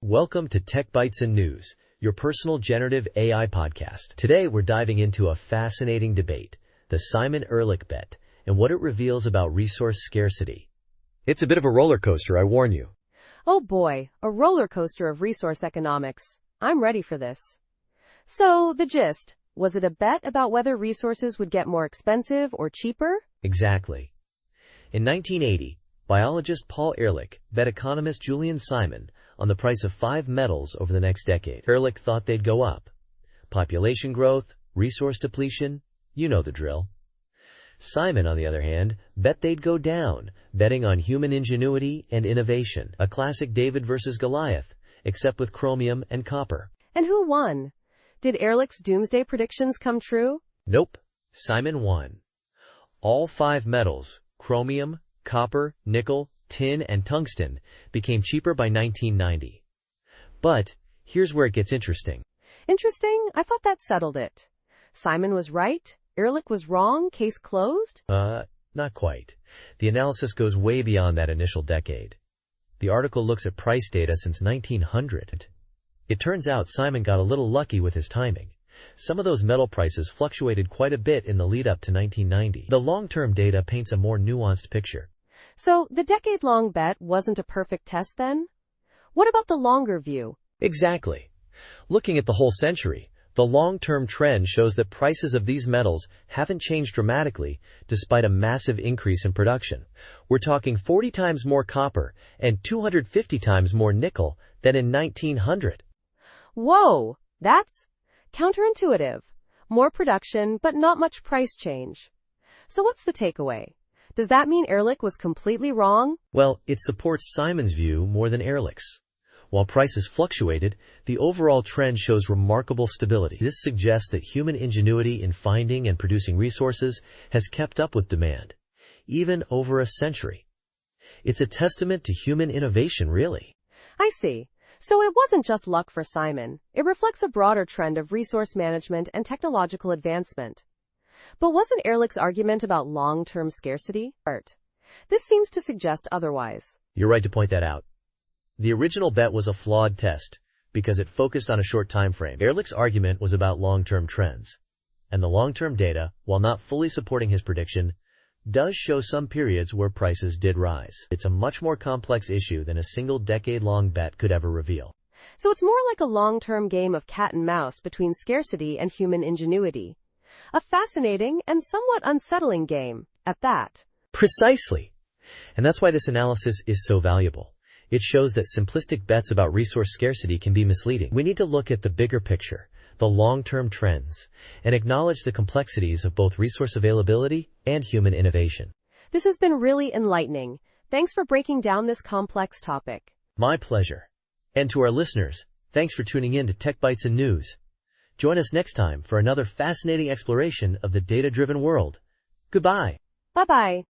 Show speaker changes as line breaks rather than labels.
Welcome to Tech Bites and News, your personal generative AI podcast. Today we're diving into a fascinating debate, the Simon-Ehrlich bet, and what it reveals about resource scarcity. It's a bit of a roller coaster, I warn you.
Oh boy, a roller coaster of resource economics. I'm ready for this. So, the gist, was it a bet about whether resources would get more expensive or cheaper?
Exactly. In 1980, biologist Paul Ehrlich bet economist Julian Simon on the price of 5 metals over the next decade. Ehrlich thought they'd go up. Population growth, resource depletion, you know the drill. Simon, on the other hand, bet they'd go down, betting on human ingenuity and innovation. A classic David versus Goliath, except with chromium and copper.
And who won? Did Ehrlich's doomsday predictions come true?
Nope. Simon won. All 5 metals, chromium, copper, nickel, tin, and tungsten, became cheaper by 1990. But here's where it gets interesting.
Interesting? I thought that settled it. Simon was right, Ehrlich was wrong, case closed?
Not quite. The analysis goes way beyond that initial decade. The article looks at price data since 1900. It turns out Simon got a little lucky with his timing. Some of those metal prices fluctuated quite a bit in the lead-up to 1990. The long-term data paints a more nuanced picture.
So, the decade-long bet wasn't a perfect test then? What about the longer view?
Exactly. Looking at the whole century, the long-term trend shows that prices of these metals haven't changed dramatically despite a massive increase in production. We're talking 40 times more copper and 250 times more nickel than in 1900.
Whoa, that's counterintuitive. More production, but not much price change. So what's the takeaway? Does that mean Ehrlich was completely wrong?
Well, it supports Simon's view more than Ehrlich's. While prices fluctuated, the overall trend shows remarkable stability. This suggests that human ingenuity in finding and producing resources has kept up with demand, even over a century. It's a testament to human innovation, really.
I see. So it wasn't just luck for Simon. It reflects a broader trend of resource management and technological advancement. But wasn't Ehrlich's argument about long-term scarcity? This seems to suggest otherwise.
You're right to point that out. The original bet was a flawed test because it focused on a short time frame. Ehrlich's argument was about long-term trends. And the long-term data, while not fully supporting his prediction, does show some periods where prices did rise. It's a much more complex issue than a single decade-long bet could ever reveal.
So it's more like a long-term game of cat and mouse between scarcity and human ingenuity. A fascinating and somewhat unsettling game, at that.
Precisely. And that's why this analysis is so valuable. It shows that simplistic bets about resource scarcity can be misleading. We need to look at the bigger picture, the long-term trends, and acknowledge the complexities of both resource availability and human innovation.
This has been really enlightening. Thanks for breaking down this complex topic.
My pleasure. And to our listeners, thanks for tuning in to Tech Bites and News. Join us next time for another fascinating exploration of the data-driven world. Goodbye.
Bye-bye.